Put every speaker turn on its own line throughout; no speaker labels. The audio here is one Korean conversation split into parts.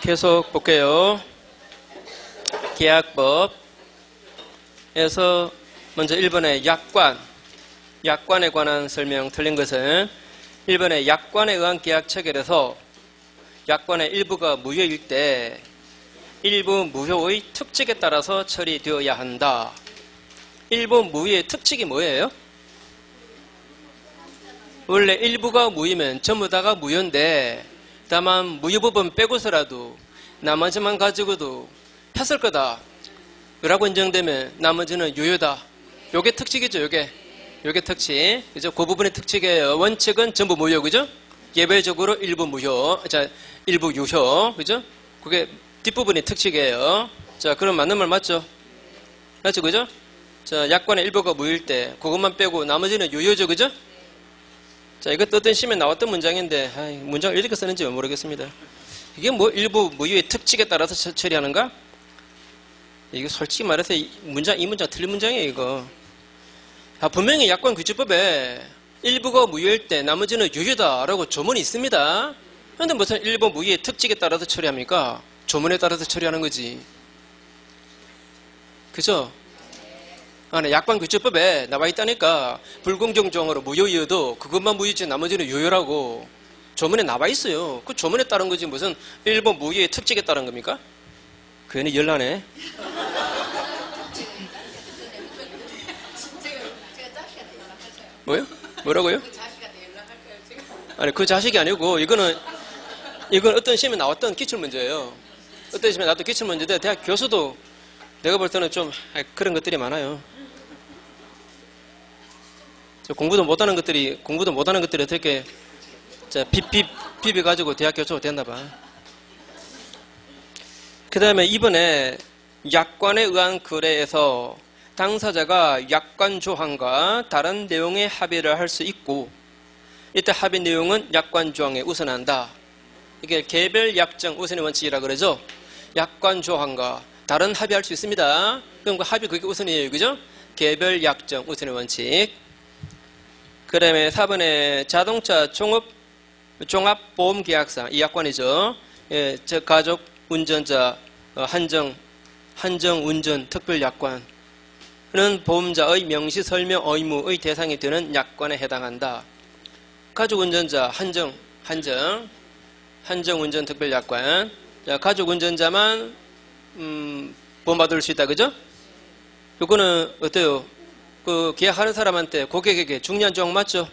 계속 볼게요. 계약법에서 먼저 1번의 약관에 관한 설명 틀린 것은 1번의 약관에 의한 계약 체결에서 약관의 일부가 무효일 때 일부 무효의 특칙에 따라서 처리되어야 한다. 일부 무효의 특칙이 뭐예요? 원래 일부가 무효면 전부 다가 무효인데 다만 무효 부분 빼고서라도 나머지만 가지고도 했을 거다 라고 인정되면 나머지는 유효다. 요게 특칙이죠. 요게 특칙. 그죠? 그 부분의 특칙이에요. 원칙은 전부 무효. 그죠? 예외적으로 일부 무효. 자, 일부 유효. 그죠? 그게 뒷부분의 특칙이에요. 자, 그럼 맞는 말 맞죠? 맞죠? 그죠? 자, 약관의 일부가 무효일 때 그것만 빼고 나머지는 유효죠. 그죠? 자, 이거 어떤 시험에 나왔던 문장인데 문장을 이렇게 쓰는지 모르겠습니다. 이게 뭐 일부 무효의 특칙에 따라서 처리하는가? 이거 솔직히 말해서 이 문장 틀린 문장이에요. 이거. 분명히 약관 규칙법에 일부가 무효일 때 나머지는 유효다라고 조문이 있습니다. 그런데 무슨 일부 무효의 특칙에 따라서 처리합니까? 조문에 따라서 처리하는 거지. 그죠? 약관 규칙법에 나와 있다니까 불공정 조항으로 무효이어도 그것만 무효지 나머지는 유효라고 조문에 나와 있어요. 그 조문에 따른 거지 무슨 일부 무효의 특칙에 따른 겁니까? 괜히 열나네. 뭐요? 뭐라고요? 아니 그 자식이 아니고 이건 어떤 시험에 나왔던 기출문제예요. 어떤 시험에 나왔던 기출문제인데 대학 교수도 내가 볼 때는 좀 그런 것들이 많아요. 공부도 못하는 것들이 어떻게 비벼가지고 대학 교수가 됐나 봐. 그 다음에 이번에 약관에 의한 거래에서 당사자가 약관 조항과 다른 내용의 합의를 할 수 있고 이때 합의 내용은 약관 조항에 우선한다. 이게 개별 약정 우선의 원칙이라 그러죠. 약관 조항과 다른 합의할 수 있습니다. 그럼 그 합의 그게 우선이에요. 그죠? 개별 약정 우선의 원칙. 그 다음에 4번에 자동차 종합보험계약상 이 약관이죠. 예, 가족 운전자 한정 운전 특별약관은 보험자의 명시 설명 의무의 대상이 되는 약관에 해당한다. 가족 운전자 한정 운전 특별약관. 자, 가족 운전자만 보험받을 수 있다. 그죠? 요거는 어때요? 그 계약하는 사람한테 고객에게 중요한 조항 맞죠?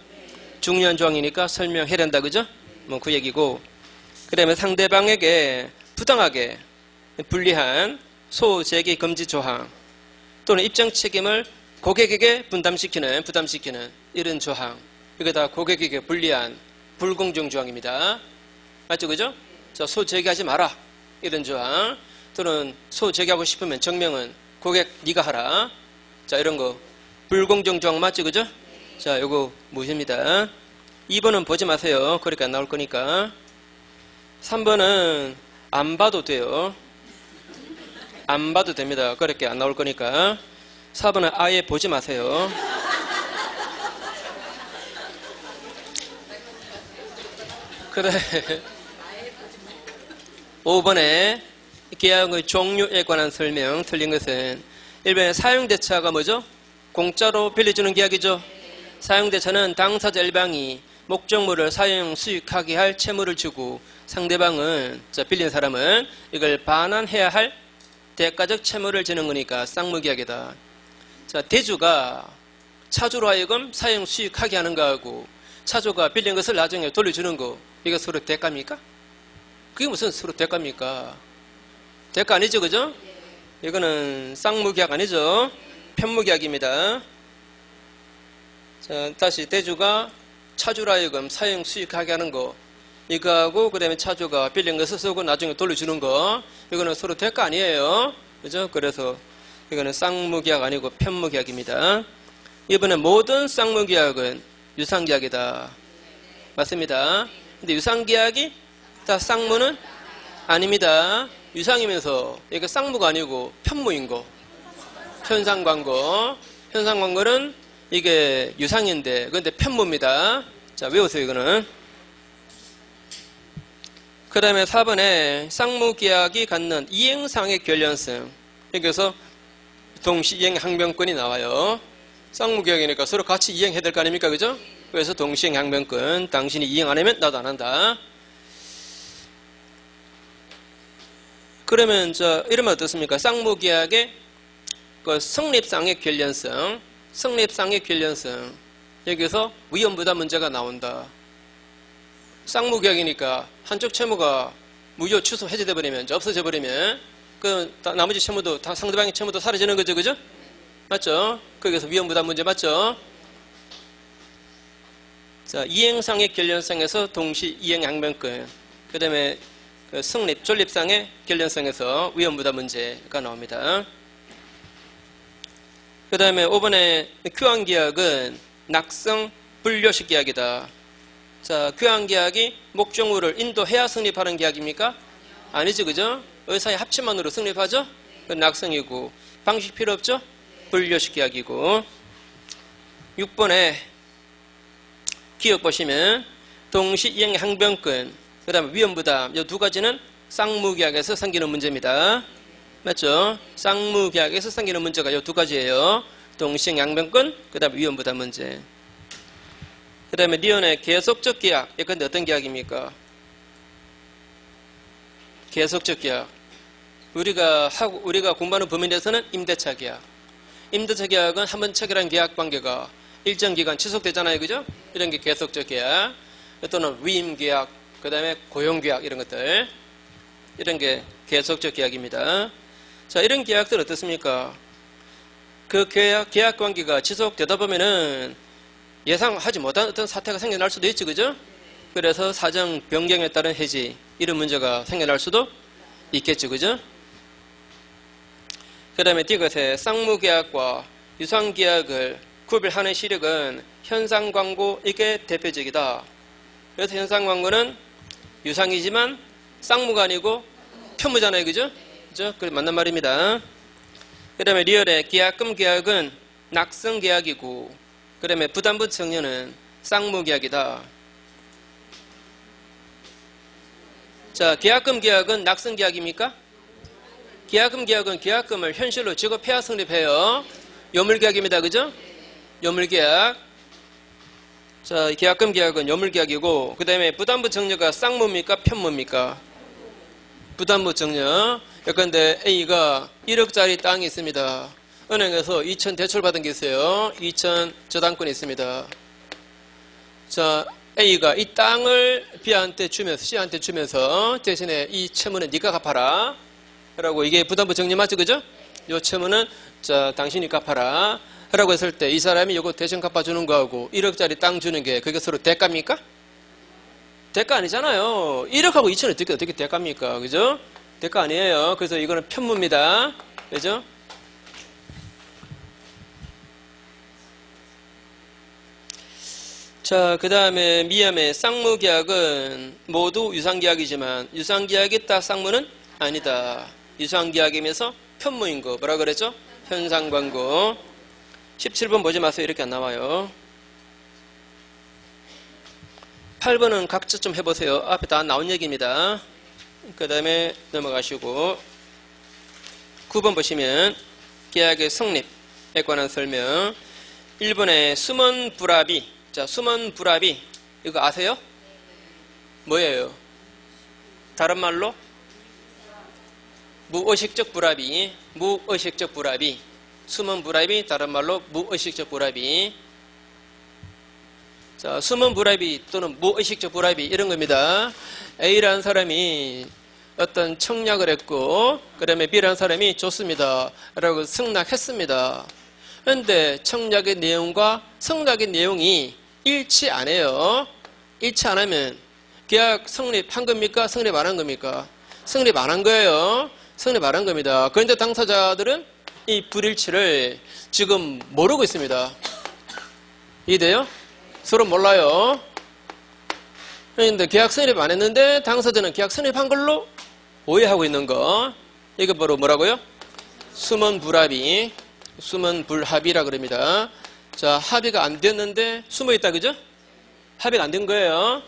중요한 조항이니까 설명해야 된다. 그죠? 뭐 그 얘기고. 그 다음에 상대방에게 부당하게 불리한 소재기 금지 조항 또는 입증 책임을 고객에게 부담시키는 이런 조항. 이게 다 고객에게 불리한 불공정 조항입니다. 맞죠? 그죠? 자, 소재기하지 마라. 이런 조항. 또는 소재기하고 싶으면 증명은 고객 네가 하라. 자, 이런 거. 불공정 조항 맞죠? 그죠? 자, 요거 무효입니다. 2번은 보지 마세요. 그러니까 안 나올 거니까. 3번은 안 봐도 돼요. 안 봐도 됩니다. 그렇게 안 나올 거니까. 4번은 아예 보지 마세요. 그래. 5번에 계약의 종류에 관한 설명 틀린 것은 1번에 사용대차가 뭐죠? 공짜로 빌려주는 계약이죠. 사용대차는 당사자 1방이 목적물을 사용 수익하게 할 채무를 주고 상대방은 빌린 사람은 이걸 반환해야 할 대가적 채무를 지는 거니까 쌍무계약이다. 자, 대주가 차주로 하여금 사용 수익하게 하는 거하고 차주가 빌린 것을 나중에 돌려주는 거 이거 서로 대가입니까? 그게 무슨 서로 대가입니까? 대가 아니죠. 그죠? 이거는 쌍무계약 아니죠. 편무계약입니다. 자, 다시 대주가 차주로 하여금 사용 수익하게 하는 거 이거하고 그 다음에 차주가 빌린 것을 쓰고 나중에 돌려주는 거 이거는 서로 대가 아니에요. 그죠? 그래서 이거는 쌍무계약 아니고 편무계약입니다. 이번에 모든 쌍무계약은 유상계약이다. 맞습니다. 근데 유상계약이 다 쌍무는 아닙니다. 유상이면서 이거 쌍무가 아니고 편무인 거. 현상광고는 이게 유상인데 그런데 편무입니다. 자, 외우세요. 이거는. 그 다음에 4번에 쌍무계약이 갖는 이행상의 결연성. 여기서 동시이행 항변권이 나와요. 쌍무계약이니까 서로 같이 이행해야 될 거 아닙니까? 그죠? 그래서 동시이행 항변권. 당신이 이행 안 하면 나도 안 한다. 그러면 이러면 어떻습니까? 쌍무계약의 그 성립상의 결연성. 성립상의 결연성. 여기서 위험부담 문제가 나온다. 쌍무계약이니까 한쪽 채무가 무효 취소 해제돼 버리면, 없어져 버리면 그 나머지 채무도 다 상대방의 채무도 사라지는 거죠, 그죠? 맞죠? 거기서 위험부담 문제 맞죠? 자, 이행상의 결연성에서 동시 이행 항변권. 그 다음에 그 성립 존립상의 결연성에서 위험부담 문제가 나옵니다. 그 다음에 5번에 교환계약은 낙성 불료식 계약이다. 자, 교환계약이 목적물을 인도해야 성립하는 계약입니까? 아니죠, 그죠? 의사의 합치만으로 성립하죠? 그건 낙성이고, 방식 필요 없죠? 불료식 계약이고. 6번에 기억 보시면 동시이행 항변권, 그 다음에 위험부담, 이 두 가지는 쌍무계약에서 생기는 문제입니다. 맞죠? 쌍무계약에서 생기는 문제가 이 두 가지예요. 동시이행 항변권, 그 다음에 위험부담 문제. 그 다음에 니은의 계속적 계약. 예컨대 어떤 계약입니까? 계속적 계약. 우리가 공부하는 범위 내에서는 임대차 계약. 임대차 계약은 한번 체결한 계약 관계가 일정 기간 지속되잖아요, 그죠? 이런 게 계속적 계약. 또는 위임 계약, 그 다음에 고용 계약 이런 것들. 이런 게 계속적 계약입니다. 자, 이런 계약들 어떻습니까? 그 계약 관계가 지속되다 보면은 예상하지 못한 어떤 사태가 생겨날 수도 있죠, 그죠? 그래서 사정 변경에 따른 해지, 이런 문제가 생겨날 수도 있겠죠, 그죠? 그 다음에 디귿에 쌍무계약과 유상계약을 구별하는 시력은 현상광고, 이게 대표적이다. 그래서 현상광고는 유상이지만 쌍무가 아니고 편무잖아요, 그죠? 그죠? 그래 맞는 말입니다. 그 다음에 리얼의 계약금 계약은 낙성 계약이고, 그 다음에 부담부 청려는 쌍무계약이다. 자, 계약금 계약은 낙성 계약입니까? 계약금 계약은 계약금을 현실로 지급해야 성립해요. 요물계약입니다. 그죠? 요물계약. 자, 계약금 계약은 요물계약이고, 그 다음에 부담부 청려가 쌍무입니까? 편무입니까? 부담부 청려. 예컨대 A가 1억짜리 땅이 있습니다. 은행에서 2천 대출 받은 게 있어요. 2천 저당권이 있습니다. 자, A가 이 땅을 B한테 주면서, C한테 주면서 대신에 이 채무는 네가 갚아라. 라고, 이게 부담부 정리 맞죠, 그죠? 이 채무는 자, 당신이 갚아라. 라고 했을 때 이 사람이 이거 대신 갚아주는 거하고 1억짜리 땅 주는 게 그게 서로 대가입니까? 대가 아니잖아요. 1억하고 2천은 어떻게 대가입니까? 그죠? 대가 아니에요. 그래서 이거는 편무입니다. 그죠? 자, 그 다음에 미암의 쌍무계약은 모두 유상계약이지만 유상계약이 딱 쌍무는 아니다. 유상계약이면서 편무인 거 뭐라 그랬죠? 현상광고. 17번 보지 마세요. 이렇게 안 나와요. 8번은 각자 좀 해보세요. 앞에 다 나온 얘기입니다. 그 다음에 넘어가시고 9번 보시면 계약의 성립에 관한 설명. 1번에 숨은 불합의. 자, 숨은 불합의 이거 아세요? 뭐예요? 다른 말로 무의식적 불합의. 무의식적 불합의. 숨은 불합의, 다른 말로 무의식적 불합의. 자, 숨은 불합의 또는 무의식적 불합의 이런 겁니다. A라는 사람이 어떤 청약을 했고, 그 다음에 B라는 사람이 좋습니다 라고 승낙했습니다. 그런데 청약의 내용과 승낙의 내용이 일치 안 해요. 일치 안 하면 계약 성립한 겁니까? 성립 안 한 겁니까? 성립 안 한 거예요. 성립 안 한 겁니다. 그런데 당사자들은 이 불일치를 지금 모르고 있습니다. 이해돼요? 서로 몰라요. 그런데 계약 성립 안 했는데 당사자는 계약 성립한 걸로 오해하고 있는 거. 이게 바로 뭐라고요? 숨은 불합의. 숨은 불합의라 그럽니다. 자, 합의가 안 됐는데 숨어 있다, 그죠? 합의가 안 된 거예요.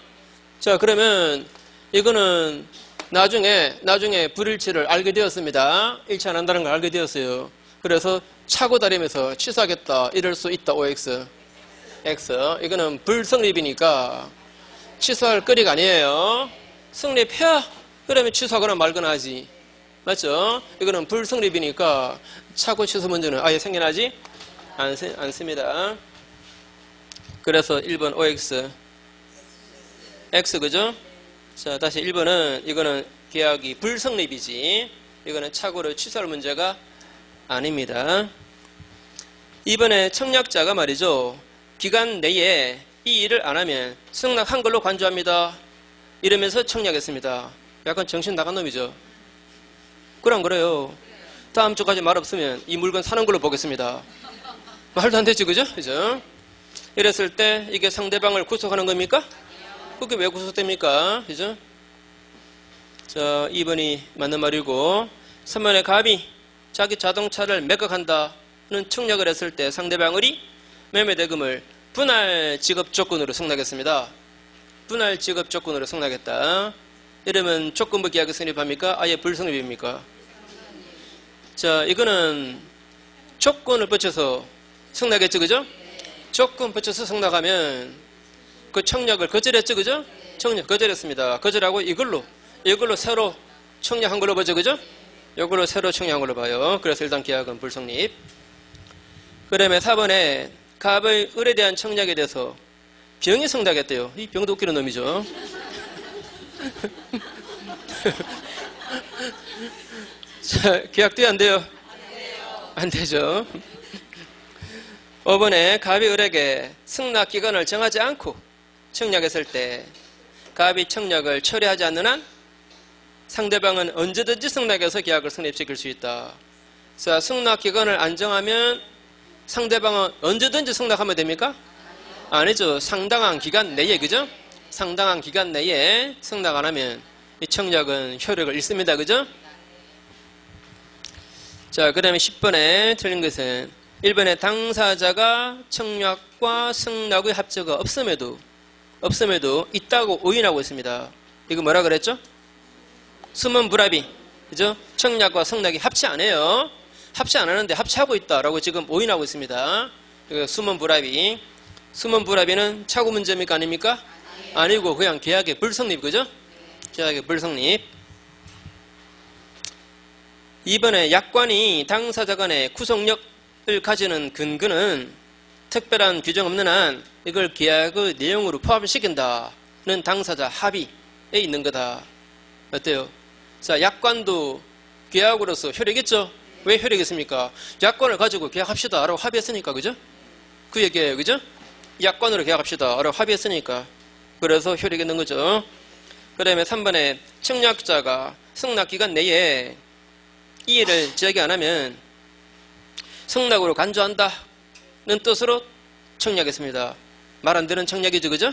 자, 그러면 이거는 나중에 불일치를 알게 되었습니다. 일치 안 한다는 걸 알게 되었어요. 그래서 차고 다니면서 취소하겠다 이럴 수 있다. OX X. 이거는 불성립이니까 취소할 거리가 아니에요. 성립해야 그러면 취소하거나 말거나 하지. 맞죠? 이거는 불성립이니까 차고 취소 문제는 아예 생겨나지 않습니다. 그래서 1번 OX X 그죠? 자, 다시 1번은 이거는 계약이 불성립이지. 이거는 착오를 취소할 문제가 아닙니다. 이번에 청약자가 말이죠. 기간 내에 이 일을 안 하면 승낙한 걸로 간주합니다. 이러면서 청약했습니다. 약간 정신 나간 놈이죠. 그럼 그래요. 다음 주까지 말 없으면 이 물건 사는 걸로 보겠습니다. 말도 안 되지, 그죠? 그죠? 이랬을 때 이게 상대방을 구속하는 겁니까? 그게 왜 구속됩니까? 그죠? 자, 2번이 맞는 말이고, 3번에 갑이 자기 자동차를 매각한다는 청약을 했을 때 상대방이 매매대금을 분할 지급 조건으로 승낙했습니다. 분할 지급 조건으로 승낙했다. 이러면 조건부 계약이 성립합니까? 아예 불성립입니까? 자, 이거는 조건을 붙여서 승낙했죠, 그죠? 조건 붙여서 승낙하면 그 청약을 거절했죠, 그죠? 청약 거절했습니다. 거절하고 이걸로 새로 청약한 걸로 보죠, 그죠? 이걸로 새로 청약한 걸로 봐요. 그래서 일단 계약은 불성립. 그 다음에 4번에 갑의 을에 대한 청약에 대해서 병이 승낙했대요. 이 병도 웃기는 놈이죠. 자, 계약돼야 안 돼요? 안 되죠. 5번에 갑이 을에게 승낙 기간을 정하지 않고 청약했을 때 갑이 청약을 철회하지 않는 한 상대방은 언제든지 승낙해서 계약을 성립시킬 수 있다. 자, 승낙 기간을 안 정하면 상대방은 언제든지 승낙하면 됩니까? 아니죠. 상당한 기간 내에, 그죠? 상당한 기간 내에 승낙 안 하면 이 청약은 효력을 잃습니다. 그죠? 자, 그 다음에 10번에 틀린 것은 1번에 당사자가 청약과 승낙의 합조가 없음에도 있다고 오인하고 있습니다. 이거 뭐라 그랬죠? 숨은 불합의. 그죠? 청약과 승낙이 합치 안 해요. 합치 안 하는데 합치하고 있다라고 지금 오인하고 있습니다. 이거 숨은 불합의. 숨은 불합의는 착오 문제입니까? 아닙니까? 아니고 그냥 계약의 불성립. 그죠? 계약의 불성립. 2번에 약관이 당사자 간의 구속력을 가지는 근거는 특별한 규정 없는 한 이걸 계약의 내용으로 포함시킨다는 당사자 합의에 있는 거다. 어때요? 자, 약관도 계약으로서 효력있죠? 왜 효력있습니까? 약관을 가지고 계약합시다 라고 합의했으니까. 그죠? 그 얘기예요. 그죠? 약관으로 계약합시다 라고 합의했으니까. 그래서 효력있는 거죠. 그 다음에 3번에 청약자가 승낙기간 내에 이 일을 제기 안 하면 승낙으로 간주한다는 뜻으로 청약했습니다. 말 안 되는 청약이죠. 그죠?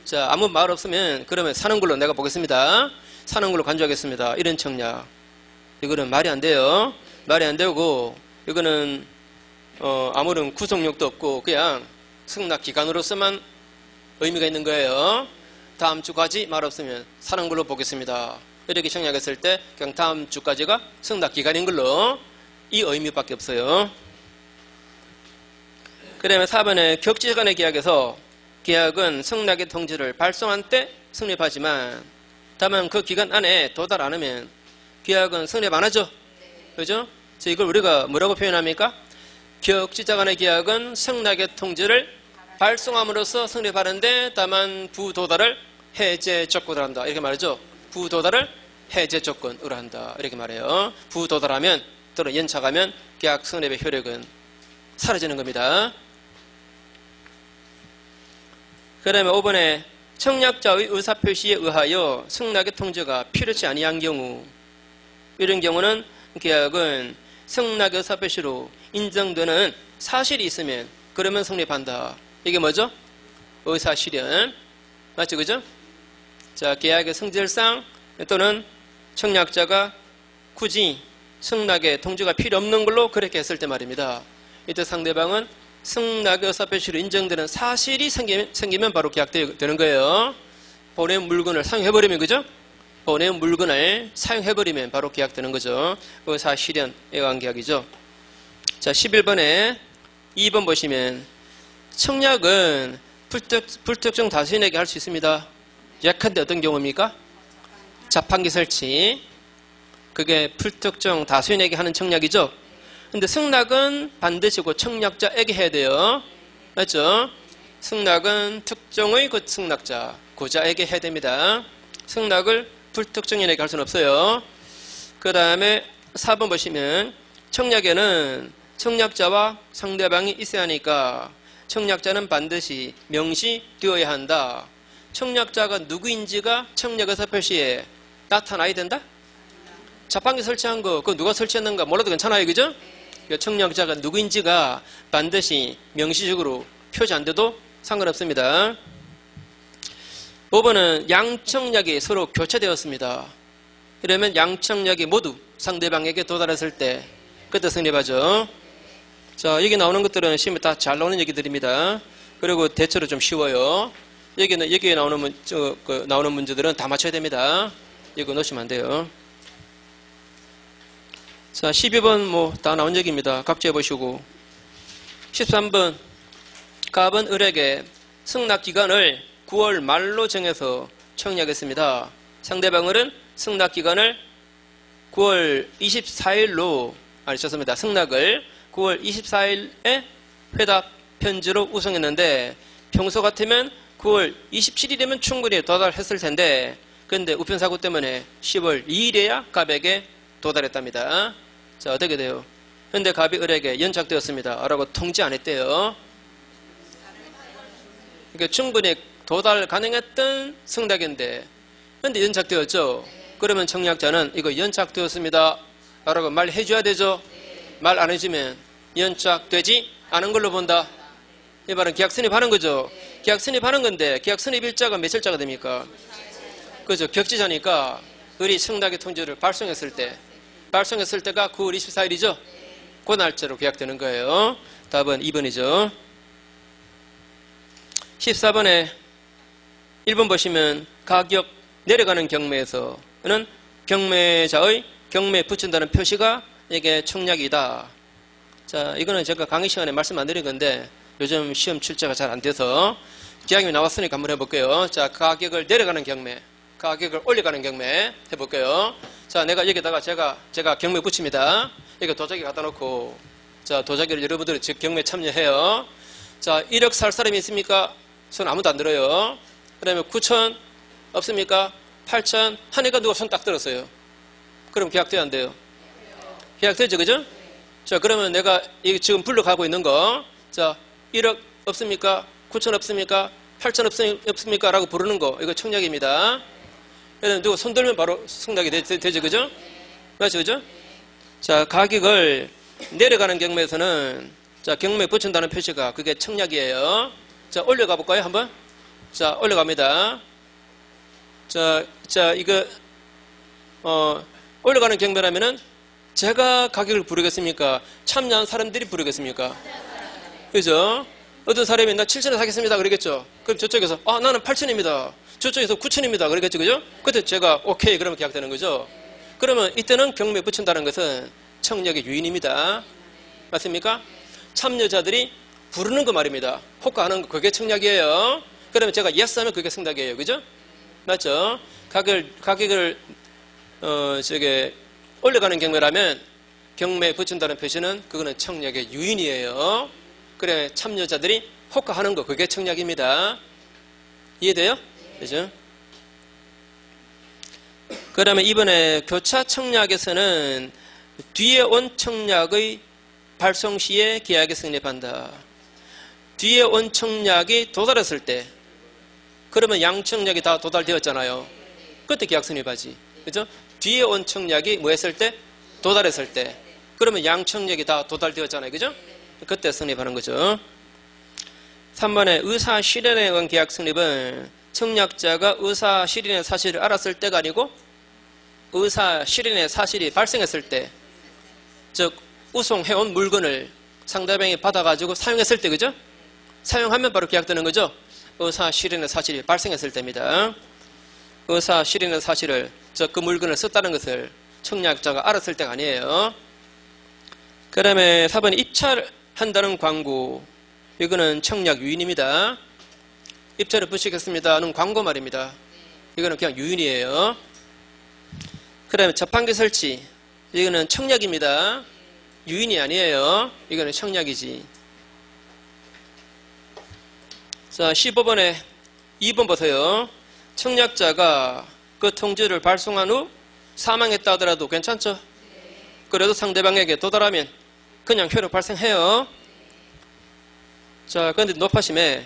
자, 아무 말 없으면 그러면 사는 걸로 내가 보겠습니다. 사는 걸로 간주하겠습니다. 이런 청약. 이거는 말이 안 돼요. 말이 안 되고 이거는 아무런 구속력도 없고 그냥 승낙 기간으로서만 의미가 있는 거예요. 다음 주까지 말 없으면 사는 걸로 보겠습니다. 이렇게 청약했을 때 그냥 다음 주까지가 승낙 기간인 걸로 이 의미밖에 없어요. 그 다음에 4번에 격지간의 계약에서 계약은 승낙의 통지를 발송한 때 성립하지만 다만 그 기간 안에 도달 안 하면 계약은 성립 안 하죠. 그죠? 그래서 이걸 우리가 뭐라고 표현합니까? 격지자 간의 계약은 승낙의 통지를 발송함으로써 성립하는데 다만 부도달을 해제 조건으로 한다. 이렇게 말하죠. 부도달을 해제 조건으로 한다. 이렇게 말해요. 부도달하면 또는 연착하면 계약 성립의 효력은 사라지는 겁니다. 그 다음에 5번에 청약자의 의사표시에 의하여 승낙의 통지가 필요치 아니한 경우 이런 경우는 계약은 승낙의 의사표시로 인정되는 사실이 있으면 그러면 성립한다. 이게 뭐죠? 의사실현. 맞죠? 그죠? 자, 계약의 성질상 또는 청약자가 굳이 승낙의 통지가 필요 없는 걸로 그렇게 했을 때 말입니다. 이때 상대방은 승낙의 의사표시로 인정되는 사실이 생기면 바로 계약되는 거예요. 보낸 물건을 상용해버리면, 그죠? 보내온 물건을 사용해버리면 바로 계약되는 거죠. 의사 실현에 관한 계약이죠. 자, 11번에 2번 보시면 청약은 불특정 다수인에게 할 수 있습니다. 예컨대 어떤 경우입니까? 자판기 설치. 그게 불특정 다수인에게 하는 청약이죠. 근데 승낙은 반드시 그 청약자에게 해야 돼요. 맞죠? 승낙은 특정의 그 승낙자, 고자에게 해야 됩니다. 승낙을 불특정인에게 할 수는 없어요. 그 다음에 4번 보시면 청약에는 청약자와 상대방이 있어야 하니까 청약자는 반드시 명시되어야 한다. 청약자가 누구인지가 청약에서 표시에 나타나야 된다? 자판기 설치한 거, 그거 누가 설치했는가 몰라도 괜찮아요. 그죠? 청약자가 누구인지가 반드시 명시적으로 표시 안 돼도 상관없습니다. 5번은 양청약이 서로 교체되었습니다. 이러면 양청약이 모두 상대방에게 도달했을 때 그때 성립하죠. 자, 여기 나오는 것들은 시험에 다 잘 나오는 얘기들입니다. 그리고 대체로 좀 쉬워요. 여기에 나오는 문제들은 다 맞춰야 됩니다. 이거 놓치면 안 돼요. 자, 12번 뭐 다 나온 얘기입니다. 각자 해보시고. 13번 갑은 을에게 승낙 기간을 9월 말로 정해서 청약했습니다. 상대방 을은 승낙 기간을 9월 24일로 죄송합니다. 승낙을 9월 24일에 회답 편지로 우송했는데 평소 같으면 9월 27일이면 충분히 도달했을 텐데 그런데 우편사고 때문에 10월 2일에야 갑에게 도달했답니다. 자, 어떻게 돼요? 그런데 갑이 을에게 연착되었습니다. 라고 통지 안 했대요. 그러니까 충분히 도달 가능했던 승낙인데 그런데 연착되었죠. 그러면 청약자는 이거 연착되었습니다. 라고 말해줘야 되죠. 말 안 해주면 연착되지 않은 걸로 본다. 이 말은 계약 선입하는 거죠. 계약 선입하는 건데 계약 선입일자가 며칠자가 됩니까? 그죠. 격지자니까 을이 승낙의 통지를 발송했을 때가 9월 24일이죠. 그 날짜로 계약되는 거예요. 답은 2번이죠. 14번에 1번 보시면 가격 내려가는 경매에서는 경매자의 경매에 붙인다는 표시가 이게 청약이다. 자, 이거는 제가 강의 시간에 말씀 안 드린 건데 요즘 시험 출제가 잘 안 돼서 기왕이 나왔으니까 한번 해볼게요. 자, 가격을 내려가는 경매, 가격을 올려가는 경매 해볼게요. 자, 내가 여기다가 제가 경매 붙입니다. 여기 도자기 갖다 놓고, 자, 도자기를 여러분들이 즉 경매 참여해요. 자, 1억 살 사람이 있습니까? 손 아무도 안 들어요. 그 다음에 9천 없습니까? 8천 하니까 누가 손 딱 들었어요. 그럼 계약돼야 안 돼요? 계약되죠, 그죠? 자, 그러면 내가 지금 불러가고 있는 거, 자, 1억 없습니까? 9천 없습니까? 8천 없습니까? 라고 부르는 거, 이거 청약입니다. 그래서 누가 손 들면 바로 승낙이 되죠, 그죠? 맞죠, 그죠? 자, 가격을 내려가는 경매에서는, 자, 경매에 붙인다는 표시가 그게 청약이에요. 자, 올려가 볼까요, 한번? 자, 올려갑니다. 자, 이거, 올려가는 경매라면은 제가 가격을 부르겠습니까? 참여한 사람들이 부르겠습니까? 그죠? 어떤 사람이 나 7천에 사겠습니다. 그러겠죠? 그럼 저쪽에서, 나는 8천입니다. 저쪽에서 9천입니다. 그러겠죠? 그죠? 그때 제가 오케이. 그러면 계약되는 거죠? 그러면 이때는 경매에 붙인다는 것은 청약의 유인입니다. 맞습니까? 참여자들이 부르는 거 말입니다. 호가하는 거, 그게 청약이에요. 그러면 제가 yes 하면 그게 승낙이에요. 그죠? 맞죠? 가격을, 올려가는 경매라면 경매에 붙인다는 표시는 그거는 청약의 유인이에요. 그래, 참여자들이 호가하는 거, 그게 청약입니다. 이해돼요? 그죠? 그 다음에 이번에 교차 청약에서는 뒤에 온 청약의 발송 시에 계약이 성립한다. 뒤에 온 청약이 도달했을 때, 그러면 양청약이 다 도달되었잖아요. 그때 계약 성립하지. 그죠? 뒤에 온 청약이 뭐 했을 때? 도달했을 때. 그러면 양청약이 다 도달되었잖아요. 그죠? 그때 성립하는 거죠. 3번에 의사 실현에 의한 계약 성립은 청약자가 의사 실현의 사실을 알았을 때가 아니고 의사 실현의 사실이 발생했을 때, 즉 우송해온 물건을 상대방이 받아가지고 사용했을 때, 그죠? 사용하면 바로 계약되는 거죠. 의사 실현의 사실이 발생했을 때입니다. 의사 실인의 사실을 그 물건을 썼다는 것을 청약자가 알았을 때가 아니에요. 그 다음에 4번 입찰한다는 광고. 이거는 청약 유인입니다. 입찰을 붙이겠습니다는 광고 말입니다. 이거는 그냥 유인이에요. 그 다음에 자판기 설치. 이거는 청약입니다. 유인이 아니에요. 이거는 청약이지. 자, 15번에 2번 보세요. 청약자가 그 통지를 발송한 후 사망했다 하더라도 괜찮죠? 그래도 상대방에게 도달하면 그냥 효력 발생해요. 자, 그런데 높아심에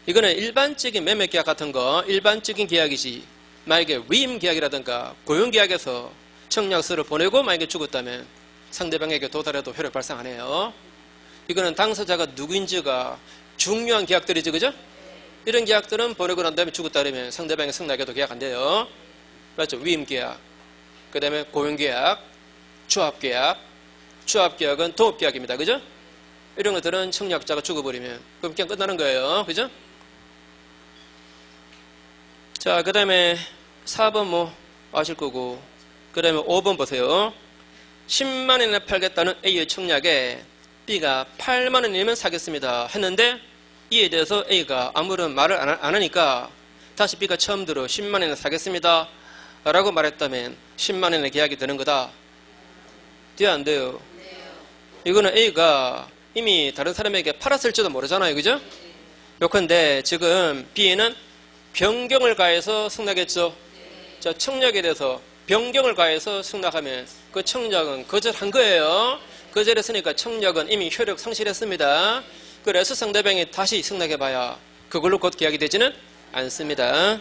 이거는 일반적인 매매 계약 같은 거, 일반적인 계약이지. 만약에 위임 계약이라든가 고용 계약에서 청약서를 보내고 만약에 죽었다면 상대방에게 도달해도 효력 발생 안 해요. 이거는 당사자가 누구인지가 중요한 계약들이죠, 그죠? 이런 계약들은 보내고 난 다음에 죽었다 그러면 상대방이 승낙해도 계약 안 돼요. 맞죠? 위임 계약, 그 다음에 고용 계약, 조합 계약. 조합 계약은 동업 계약입니다, 그죠? 이런 것들은 청약자가 죽어버리면 그럼 그냥 끝나는 거예요, 그죠? 자, 그 다음에 4번 뭐 아실 거고, 그 다음에 5번 보세요. 10만 원에 팔겠다는 A의 청약에 B가 8만 원이면 사겠습니다 했는데 이에 대해서 A가 아무런 말을 안 하니까 다시 B가 처음 들어 10만 원에 사겠습니다 라고 말했다면 10만 원의 계약이 되는 거다. 돼요, 안 돼요? 이거는 A가 이미 다른 사람에게 팔았을지도 모르잖아요, 그죠? 요컨대 지금 B는 변경을 가해서 승낙했죠. 자, 청약에 대해서 변경을 가해서 승낙하면 그 청약은 거절한 거예요. 거절했으니까 청약은 이미 효력 상실했습니다. 그래서 상대방이 다시 승낙해봐야 그걸로 곧 계약이 되지는 않습니다.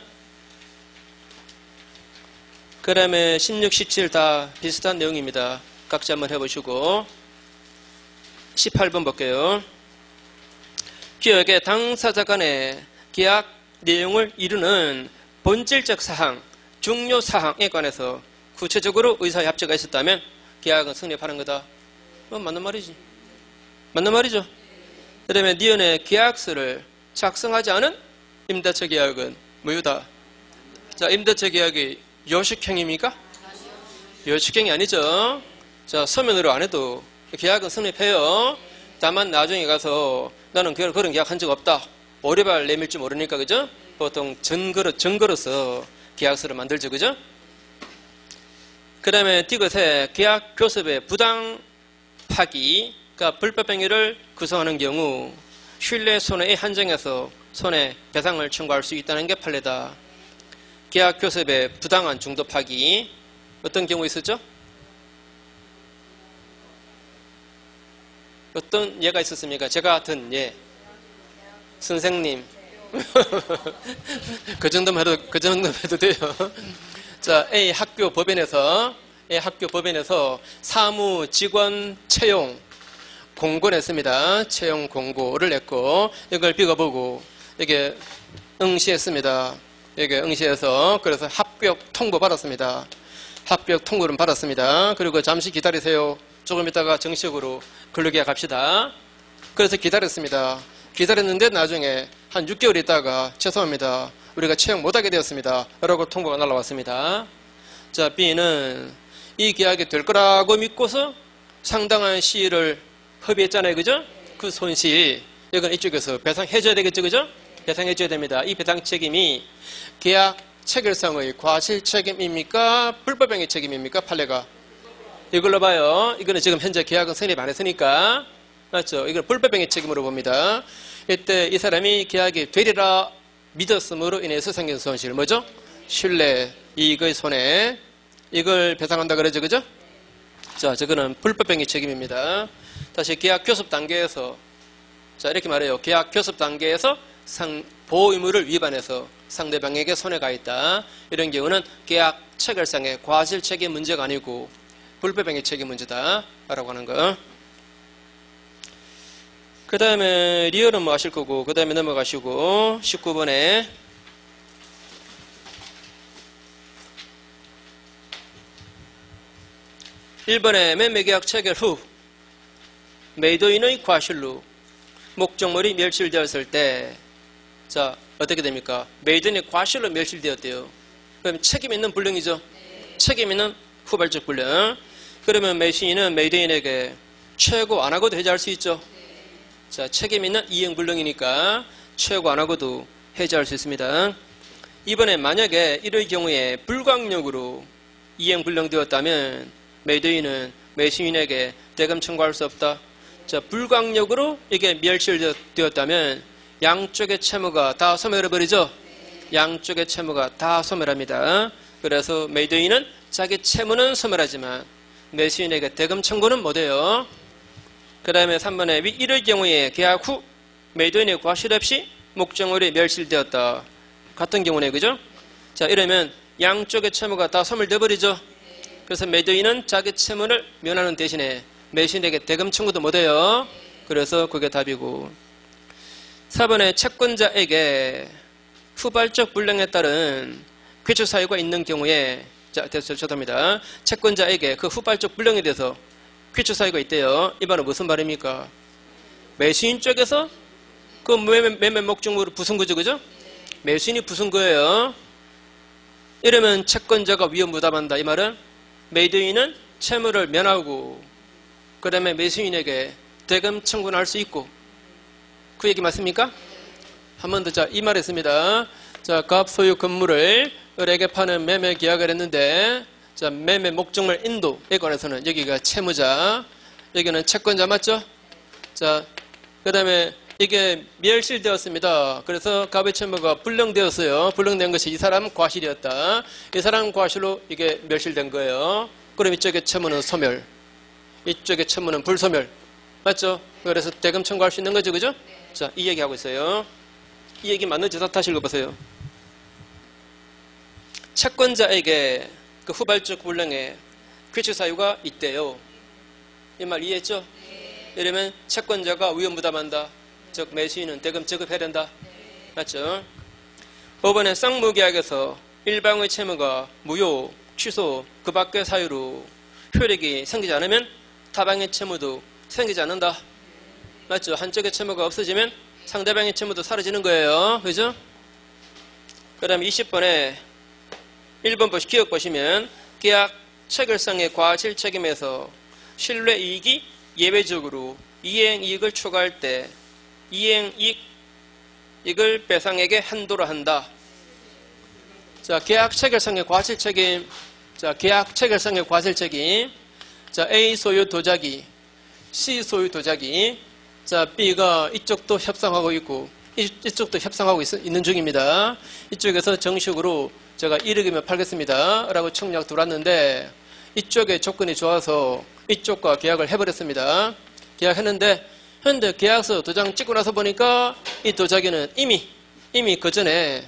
그 다음에 16, 17 다 비슷한 내용입니다. 각자 한번 해보시고 18번 볼게요. 기업의 당사자 간의 계약 내용을 이루는 본질적 사항, 중요 사항에 관해서 구체적으로 의사의 합치가 있었다면 계약은 성립하는 거다. 맞는 말이지. 맞는 말이죠. 그 다음에 니은의 계약서를 작성하지 않은 임대차 계약은 뭐유다? 자, 임대차 계약이 요식행위입니까? 요식행위 아니죠. 자, 서면으로 안 해도 계약은 성립해요. 다만 나중에 가서 나는 그런 계약 한 적 없다. 오리발 내밀지 모르니까, 그죠? 보통 증거로서 계약서를 만들죠, 그죠? 그 다음에 디귿에 계약 교섭의 부당 파기가 불법 행위를 구성하는 경우 신뢰 손해에 한정해서 손해 배상을 청구할 수 있다는 게 판례다. 계약 교섭의 부당한 중도 파기 어떤 경우 있었죠? 어떤 예가 있었습니까? 제가 든 예. 선생님. 그 정도만 해도 돼요. 자, A 학교 법인에서 사무 직원 채용 공고를 냈습니다. 채용 공고를 냈고, 이걸 B가 보고, 이게 응시했습니다. 이게 응시해서, 그래서 합격 통보 받았습니다. 합격 통보를 받았습니다. 그리고 잠시 기다리세요. 조금 있다가 정식으로 근로계약 합시다. 그래서 기다렸습니다. 기다렸는데 나중에 한 6개월 있다가 죄송합니다. 우리가 채용 못하게 되었습니다. 라고 통보가 날라왔습니다. 자, B는 이 계약이 될 거라고 믿고서 상당한 시일을 협의했잖아요. 그죠? 그 손실, 이건 이쪽에서 배상해줘야 되겠죠. 그죠? 배상해줘야 됩니다. 이 배상 책임이 계약 체결상의 과실 책임입니까? 불법행위 책임입니까? 판례가. 이걸로 봐요. 이거는 지금 현재 계약은 성립 안 했으니까. 맞죠? 이걸 불법행위 책임으로 봅니다. 이때 이 사람이 계약이 되리라 믿었음으로 인해서 생긴 손실. 뭐죠? 신뢰, 이익의 손해. 이걸 배상한다 그러죠. 그죠? 자, 저거는 불법행위 책임입니다. 다시 계약 교섭 단계에서, 자, 이렇게 말해요. 계약 교섭 단계에서 보호 의무를 위반해서 상대방에게 손해가 있다. 이런 경우는 계약 체결상의 과실 책임 문제가 아니고 불법행위 책임 문제다. 라고 하는 거. 그 다음에 리얼은 뭐 하실 거고, 그 다음에 넘어가시고 19번에 1번에 매매계약 체결 후 매도인의 과실로 목적물이 멸실되었을 때, 자, 어떻게 됩니까? 매도인의 과실로 멸실되었대요. 그럼 책임 있는 불능이죠. 책임 있는 후발적 불능. 그러면 매수인은 매도인에게 최고 안 하고도 해지할 수 있죠. 자, 책임 있는 이행 불능이니까 최고 안 하고도 해지할 수 있습니다. 이번에 만약에 이럴 경우에 불강력으로 이행 불능되었다면 매도인은 매수인에게 대금 청구할 수 없다. 자, 불강력으로 이게 멸실되었다면 양쪽의 채무가 다 소멸해버리죠. 양쪽의 채무가 다 소멸합니다. 그래서 매도인은 자기 채무는 소멸하지만 매수인에게 대금 청구는 못해요. 그 다음에 3번에 이럴 경우에 계약 후 매도인의 과실 없이 목적물이 멸실되었다. 같은 경우네, 그죠? 자, 이러면 양쪽의 채무가 다 소멸돼 버리죠. 그래서 매도인은 자기 채무를 면하는 대신에 매수인에게 대금 청구도 못해요. 그래서 그게 답이고. 4번에 채권자에게 후발적 불능에 따른 귀추 사유가 있는 경우에, 자, 죄송합니다. 채권자에게 그 후발적 불능에 대해서 귀추 사유가 있대요. 이 말은 무슨 말입니까? 매수인 쪽에서 그 매매 목적물을 부순 거죠, 그죠? 매수인이 부순 거예요. 이러면 채권자가 위험 부담한다. 이 말은 매도인은 채무를 면하고 그 다음에 매수인에게 대금 청구를 할 수 있고, 그 얘기 맞습니까? 한 번 더, 자, 이 말 했습니다. 자, 갑 소유 건물을 을에게 파는 매매 계약을 했는데, 자, 매매 목적물 인도에 관해서는 여기가 채무자, 여기는 채권자 맞죠? 자, 그 다음에 이게 멸실되었습니다. 그래서 갑의 채무가 불능되었어요. 불능된 것이 이 사람 과실이었다. 이 사람 과실로 이게 멸실된 거예요. 그럼 이쪽의 채무는 소멸, 이쪽의 채무는 불소멸. 맞죠? 그래서 대금 청구할 수 있는 거죠, 그죠? 자, 이 얘기하고 있어요. 이 얘기 맞는지 다시 읽어보세요. 채권자에게 그 후발적 불능에 귀추 사유가 있대요. 이 말 이해했죠? 이러면 채권자가 위험 부담한다. 즉 매수인은 대금 지급해야 된다. 맞죠? 5번에 쌍무계약에서 일방의 채무가 무효, 취소, 그 밖의 사유로 효력이 생기지 않으면 타방의 채무도 생기지 않는다. 맞죠? 한쪽의 채무가 없어지면 상대방의 채무도 사라지는 거예요. 그죠? 그 다음에 20번에 1번 기억 보시면 계약 체결상의 과실 책임에서 신뢰 이익이 예외적으로 이행이익을 추가할 때 이행이익을 배상액의 한도로 한다. 자, 계약 체결상의 과실 책임. 자, 계약 체결상의 과실 책임. 자, A 소유 도자기, C 소유 도자기. 자, B가 이쪽도 협상하고 있고 이쪽도 협상하고 있는 중입니다. 이쪽에서 정식으로 제가 1억이면 팔겠습니다 라고 청약 들어왔는데 이쪽에 조건이 좋아서 이쪽과 계약을 해버렸습니다. 계약했는데 현재 계약서 도장 찍고 나서 보니까 이 도자기는 이미 그 전에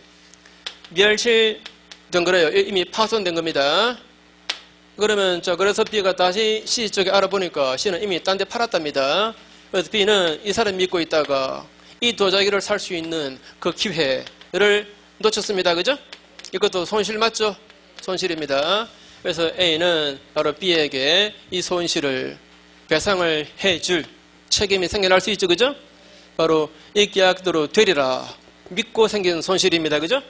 멸실된 거래요. 이미 파손된 겁니다. 그러면 그래서 B가 다시 C 쪽에 알아보니까 C는 이미 딴 데 팔았답니다. 그래서 B는 이 사람 믿고 있다가 이 도자기를 살 수 있는 그 기회를 놓쳤습니다. 그죠? 이것도 손실 맞죠? 손실입니다. 그래서 A는 바로 B에게 이 손실을 배상을 해줄 책임이 생겨날 수 있죠. 그죠? 바로 이 계약대로 되리라 믿고 생긴 손실입니다. 그죠?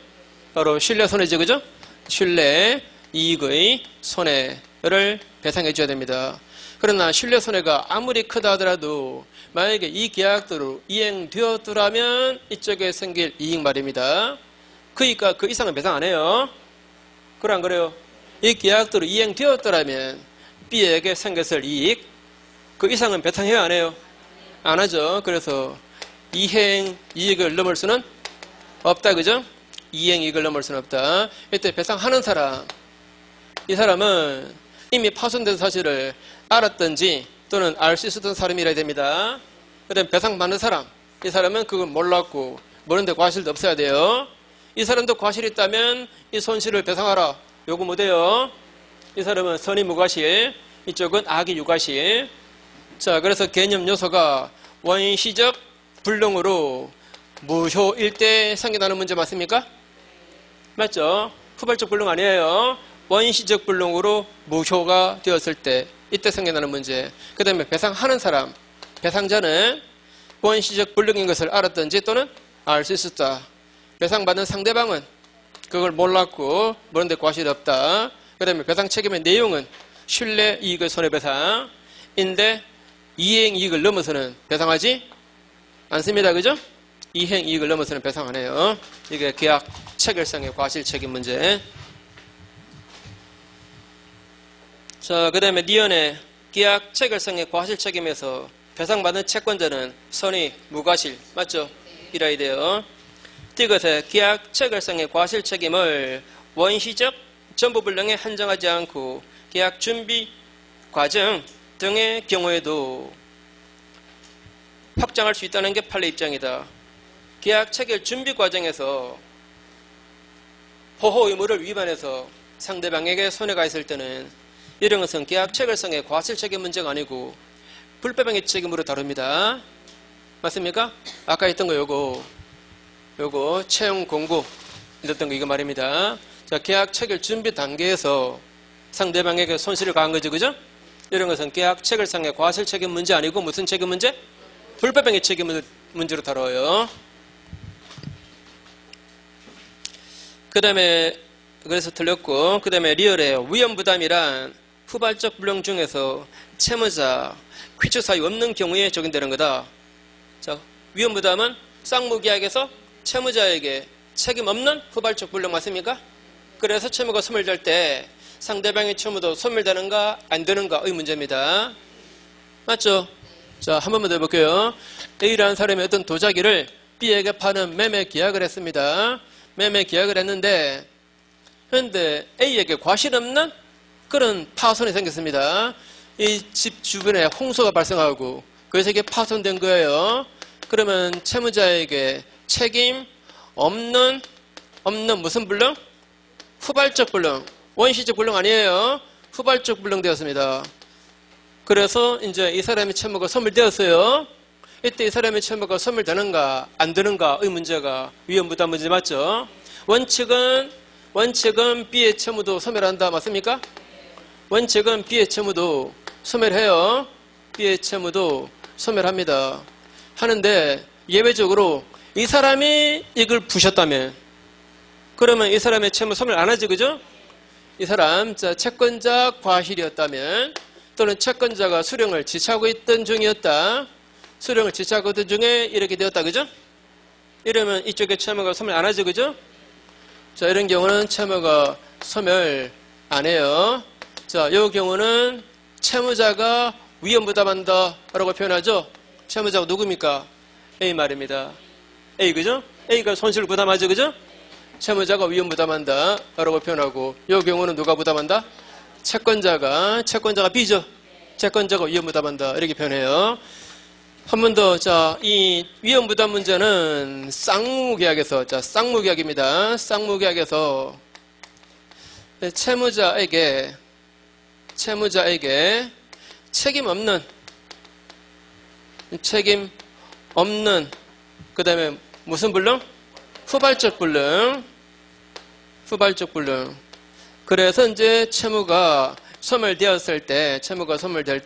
바로 신뢰 손해죠. 그죠? 신뢰 이익의 손해를 배상해 줘야 됩니다. 그러나 신뢰 손해가 아무리 크다 하더라도 만약에 이 계약대로 이행되었더라면 이쪽에 생길 이익 말입니다. 그러니까 그 이상은 배상 안 해요. 그래 안 그래요? 이 계약대로 이행되었더라면 B에게 생겼을 이익 그 이상은 배상해야 안 해요? 안 하죠. 그래서 이행 이익을 넘을 수는 없다. 그죠? 이행 이익을 넘을 수는 없다. 이때 배상하는 사람, 이 사람은 이미 파손된 사실을 알았던지 또는 알 수 있었던 사람이라야 됩니다. 그 다음에 배상받는 사람, 이 사람은 그걸 몰랐고 모르는데 과실도 없어야 돼요. 이 사람도 과실이 있다면 이 손실을 배상하라 요구 못해요. 이 사람은 선의 무과실, 이쪽은 악의 유과실. 자, 그래서 개념 요소가 원시적 불능으로 무효일 때 생겨나는 문제 맞습니까? 맞죠? 후발적 불능 아니에요. 원시적 불능으로 무효가 되었을 때 이때 생겨나는 문제. 그 다음에 배상하는 사람, 배상자는 원시적 불능인 것을 알았던지 또는 알 수 있었다. 배상받는 상대방은 그걸 몰랐고 모르는데 과실이 없다. 그 다음에 배상 책임의 내용은 신뢰 이익의 손해배상인데 이행 이익을 넘어서는 배상하지 않습니다. 그죠? 이행 이익을 넘어서는 배상 안 해요. 이게 계약 체결성의 과실 책임 문제. 자, 그 다음에 니은의 계약 체결성의 과실 책임에서 배상받은 채권자는 선의 무과실 맞죠? 이라야 돼요. 이것의 계약 체결성의 과실 책임을 원시적 전부불능에 한정하지 않고 계약 준비 과정 등의 경우에도 확장할 수 있다는 게 판례 입장이다. 계약 체결 준비 과정에서 보호 의무를 위반해서 상대방에게 손해가 있을 때는 이런 것은 계약 체결성의 과실 책임 문제가 아니고 불법행위 책임으로 다룹니다. 맞습니까? 아까 했던 거 요거 채용 공고 이랬던 거 이거 말입니다. 자, 계약 체결 준비 단계에서 상대방에게 손실을 가한 거죠. 그죠? 이런 것은 계약 체결상의 과실 책임 문제 아니고 무슨 책임 문제? 불법행위 책임 문제로 다뤄요. 그 다음에 그래서 틀렸고 그 다음에 리얼의 위험부담이란 후발적 불능 중에서 채무자, 퀴즈 사유 없는 경우에 적용되는 거다. 자, 위험부담은 쌍무계약에서 채무자에게 책임 없는 후발적 불능 맞습니까? 그래서 채무가 소멸될 때 상대방의 채무도 소멸되는가 안 되는가의 문제입니다. 맞죠? 자, 한 번만 더 해볼게요. A라는 사람이 어떤 도자기를 B에게 파는 매매 계약을 했습니다. 매매 계약을 했는데 그런데 A에게 과실 없는 그런 파손이 생겼습니다. 이 집 주변에 홍수가 발생하고 그래서 이게 파손된 거예요. 그러면 채무자에게 책임 없는 무슨 불능? 후발적 불능. 원시적 불능 아니에요. 후발적 불능 되었습니다. 그래서 이제 이 사람의 채무가 소멸되었어요. 이때 이 사람의 채무가 소멸되는가 안 되는가의 문제가 위험부담 문제 맞죠? 원칙은 B의 채무도 소멸한다 맞습니까? 원칙은 B의 채무도 소멸해요. B의 채무도 소멸합니다. 하는데 예외적으로 이 사람이 이걸 부셨다면 그러면 이 사람의 채무 소멸 안 하지 그죠? 이 사람 채권자 과실이었다면 또는 채권자가 수령을 지체하고 있던 중이었다. 수령을 지체하고 있던 중에 이렇게 되었다 그죠? 이러면 이쪽에 채무가 소멸 안 하죠 그죠? 자, 이런 경우는 채무가 소멸 안 해요. 자, 이 경우는 채무자가 위험부담한다 라고 표현하죠. 채무자가 누굽니까? A 말입니다. A 그죠? A가 손실을 부담하죠 그죠? 채무자가 위험부담한다 라고 표현하고 이 경우는 누가 부담한다? 채권자가 B죠. 채권자가 위험부담한다 이렇게 표현해요. 한 번 더, 자, 이 위험부담 문제는 쌍무계약에서, 자, 쌍무계약입니다. 쌍무계약에서 채무자에게 책임 없는, 그 다음에 무슨 불능? 후발적 불능. 그래서 이제 채무가 소멸될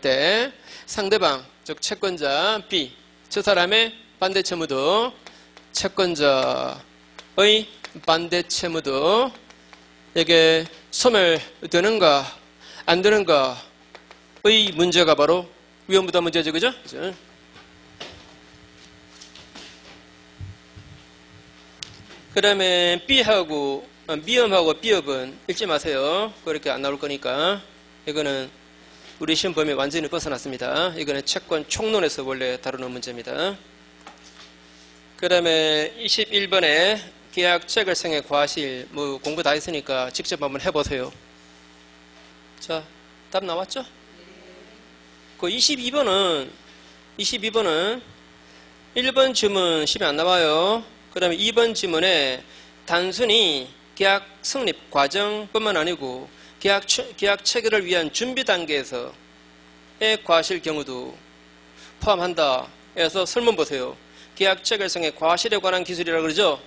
때 상대방, 즉 채권자 B, 저 사람의 반대 채무도 채권자의 반대 채무도 이게 소멸되는가 안 되는가의 문제가 바로 위험부담 문제죠. 그죠? 그 다음에 미음하고 비읍은 읽지 마세요. 그렇게 안 나올 거니까. 이거는 우리 시험 범위 완전히 벗어났습니다. 이거는 채권 총론에서 원래 다루는 문제입니다. 그 다음에 21번에 계약 체결성의 과실, 뭐 공부 다 했으니까 직접 한번 해보세요. 자, 답 나왔죠? 그 22번은 1번 지문 시험에 안 나와요. 그 다음에 2번 지문에 단순히 계약 성립 과정뿐만 아니고 계약 체결을 위한 준비 단계에서의 과실 경우도 포함한다. 그래서 설문 보세요. 계약 체결성의 과실에 관한 기술이라고 그러죠?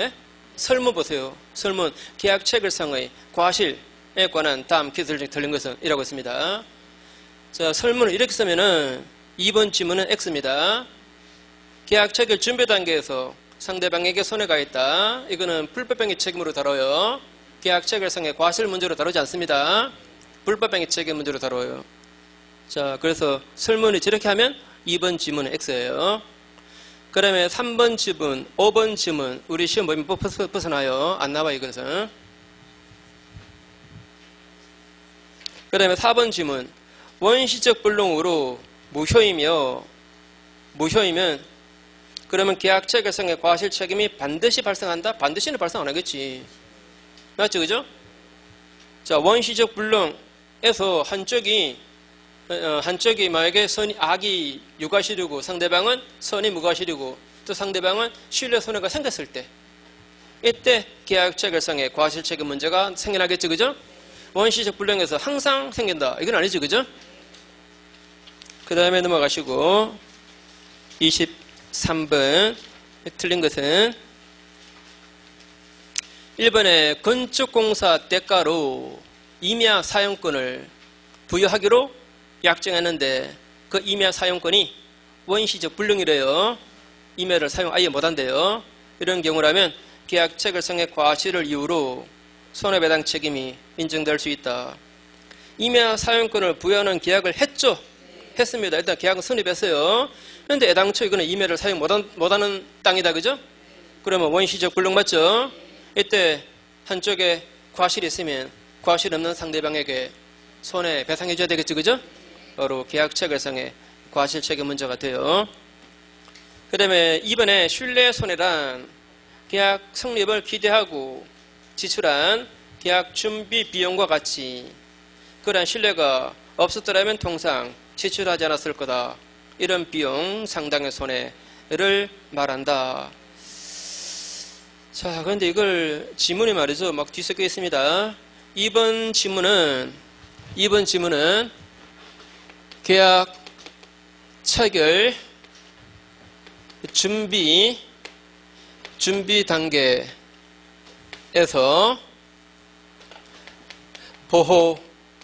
예? 설문 보세요. 설문. 계약 체결성의 과실에 관한 다음 기술 중 틀린 것은 이라고 했습니다. 자, 설문을 이렇게 쓰면은 2번 지문은 X입니다. 계약 체결 준비 단계에서 상대방에게 손해가 있다. 이거는 불법행위 책임으로 다뤄요. 계약 체결상의 과실 문제로 다루지 않습니다. 불법행위 책임 문제로 다뤄요. 자, 그래서 설문이 저렇게 하면 2번 지문은 X예요. 그 다음에 3번 지문, 5번 지문 우리 시험 보면 벗어나요. 안 나와 이것은. 그 다음에 4번 지문, 원시적 불능으로 무효이면 그러면 계약 체결상의 과실 책임이 반드시 발생한다? 반드시는 발생 안 하겠지. 맞죠? 그죠? 자, 원시적 불능에서 한쪽이 만약에 악이 유과실이고 상대방은 선이 무과실이고 또 상대방은 신뢰 손해가 생겼을 때 이때 계약 체결상의 과실 책임 문제가 생겨나겠죠. 그죠? 원시적 불능에서 항상 생긴다. 이건 아니죠. 그죠? 그 다음에 넘어가시고 23번 틀린 것은 1번에 건축공사 대가로 임야 사용권을 부여하기로 약정했는데 그 임야 사용권이 원시적 불능이래요. 임야를 사용 아예 못한대요. 이런 경우라면 계약 체결상의 과실을 이유로 손해배당 책임이 인정될 수 있다. 임야 사용권을 부여하는 계약을 했죠. 했습니다. 일단 계약은 성립했어요. 그런데 애당초 이거는 임야를 사용 못하는 땅이다. 그죠? 그러면 원시적 불능 맞죠? 이때 한쪽에 과실이 있으면 과실 없는 상대방에게 손해배상해 줘야 되겠죠. 그죠? 바로 계약 체결상의 과실 책임 문제가 돼요. 그 다음에 이번에 신뢰 손해란 계약 성립을 기대하고 지출한 계약 준비 비용과 같이 그러한 신뢰가 없었더라면 통상 지출하지 않았을 거다. 이런 비용 상당의 손해를 말한다. 자, 그런데 이걸 지문이 말이죠. 막 뒤섞여 있습니다. 2번 지문은 계약 체결 준비 단계에서 보호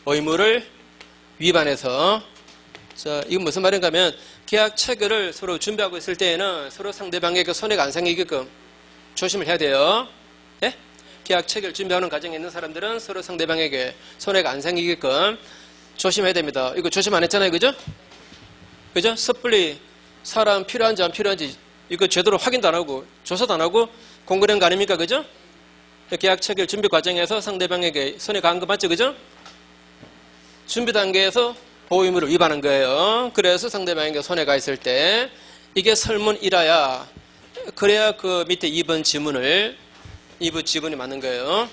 의무를 위반해서 자, 이건 무슨 말인가 하면 계약 체결을 서로 준비하고 있을 때에는 서로 상대방에게 손해가 안 생기게끔 조심을 해야 돼요. 예? 계약 체결 준비하는 과정에 있는 사람들은 서로 상대방에게 손해가 안 생기게끔 조심해야 됩니다. 이거 조심 안 했잖아요. 그죠? 그죠? 섣불리 사람 필요한지 안 필요한지 이거 제대로 확인도 안 하고 조사도 안 하고 공고된 거 아닙니까? 그죠? 계약 체결 준비 과정에서 상대방에게 손해가 간 거 맞죠? 그죠? 준비 단계에서 보호 의무를 위반한 거예요. 그래서 상대방에게 손해가 있을 때 이게 설문이라야 그래야 그 밑에 2번 지문이 맞는 거예요.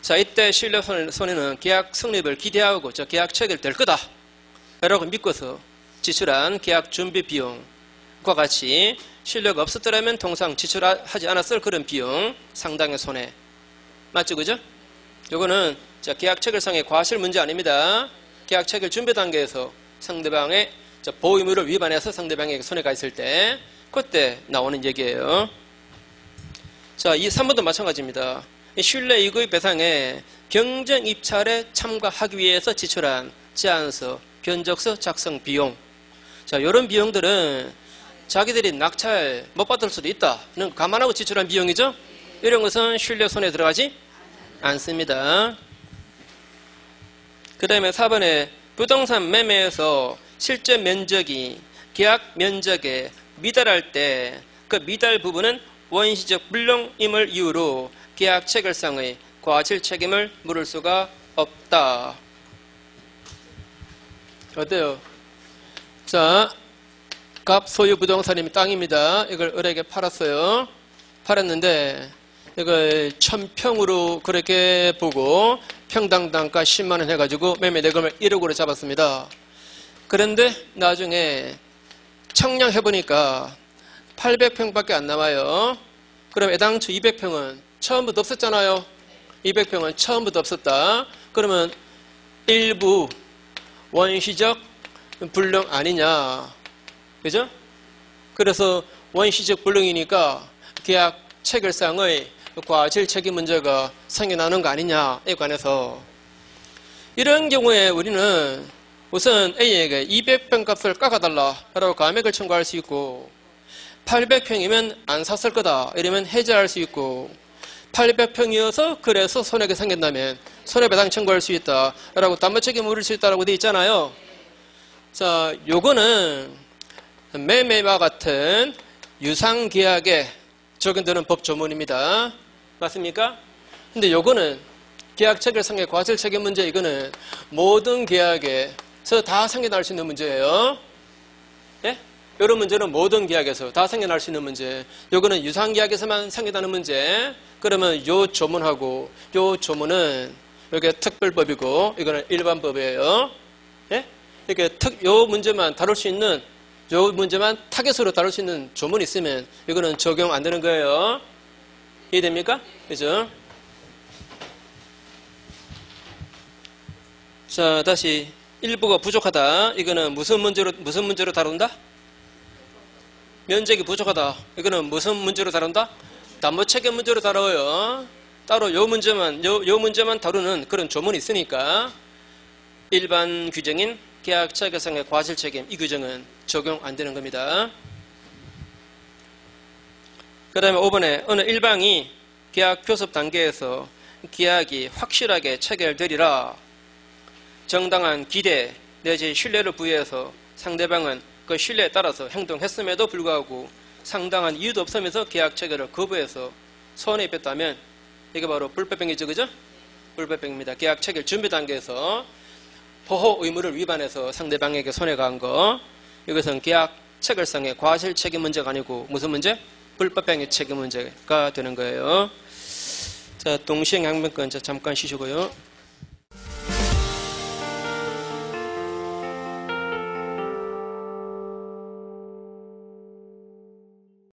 자, 이때 신뢰 손해는 계약 성립을 기대하고 계약 체결될 거다 라고 믿고서 지출한 계약 준비 비용과 같이 신뢰가 없었더라면 통상 지출하지 않았을 그런 비용 상당의 손해 맞죠? 그죠? 요거는 계약 체결상의 과실 문제 아닙니다. 계약 체결 준비 단계에서 상대방의 보호 의무를 위반해서 상대방에게 손해가 있을 때 그때 나오는 얘기예요. 자, 이 3번도 마찬가지입니다. 신뢰 이익의 배상에 경정 입찰에 참가하기 위해서 지출한 제안서, 견적서 작성 비용. 자, 이런 비용들은 자기들이 낙찰 못 받을 수도 있다는 감안하고 지출한 비용이죠. 이런 것은 신뢰 손해에 들어가지 않습니다. 그 다음에 4번에 부동산 매매에서 실제 면적이 계약 면적에 미달할 때 그 미달 부분은 원시적 불능임을 이유로 계약 체결상의 과실 책임을 물을 수가 없다. 어때요? 자, 갑 소유 부동산이 땅입니다. 이걸 을에게 팔았어요. 팔았는데 이걸 1000평으로 그렇게 보고 평당 단가 10만 원 해가지고 매매 대금을 1억으로 잡았습니다. 그런데 나중에 청량해보니까 800평밖에 안 나와요. 그럼 애당초 200평은 처음부터 없었잖아요. 200평은 처음부터 없었다. 그러면 일부 원시적 불능 아니냐. 그죠? 그래서 원시적 불능이니까 계약 체결상의 과실 책임 문제가 생겨나는 거 아니냐에 관해서 이런 경우에 우리는 우선 A에게 200평 값을 깎아달라라고 감액을 청구할 수 있고 800평이면 안 샀을 거다. 이러면 해지할 수 있고 800평이어서 그래서 손해가 생긴다면 손해배상 청구할 수 있다. 라고 담보책임 물을 수 있다라고 되어 있잖아요. 자, 요거는 매매와 같은 유상계약에 적용되는 법 조문입니다. 맞습니까? 근데 요거는 계약 체결상의 과실 책임 문제, 이거는 모든 계약에서 다 생겨날 수 있는 문제예요. 예? 이런 문제는 모든 계약에서 다 생겨날 수 있는 문제. 요거는 유상계약에서만 생겨나는 문제. 그러면 요 조문하고 요 조문은 이게 특별법이고 이거는 일반법이에요. 예? 이렇게 요 문제만 다룰 수 있는, 요 문제만 타겟으로 다룰 수 있는 조문이 있으면 이거는 적용 안 되는 거예요. 이해됩니까? 그죠? 자, 다시 일부가 부족하다. 이거는 무슨 문제로 다룬다? 면적이 부족하다. 이거는 무슨 문제로 다룬다? 담보책임 문제로 다뤄요. 따로 요 문제만 다루는 그런 조문이 있으니까 일반 규정인 계약 체결상의 과실 책임, 이 규정은 적용 안 되는 겁니다. 그 다음에 5번에 어느 일방이 계약 교섭 단계에서 계약이 확실하게 체결되리라 정당한 기대 내지 신뢰를 부여해서 상대방은 그 신뢰에 따라서 행동했음에도 불구하고 상당한 이유도 없으면서 계약 체결을 거부해서 손해입혔다면 이게 바로 불법행위죠. 그죠? 불법행위입니다. 계약 체결 준비 단계에서 보호 의무를 위반해서 상대방에게 손해가 간 거, 이것은 계약 체결상의 과실 책임 문제가 아니고 무슨 문제? 불법행위 책임 문제가 되는 거예요. 자, 동시행 항변권 잠깐 쉬시고요.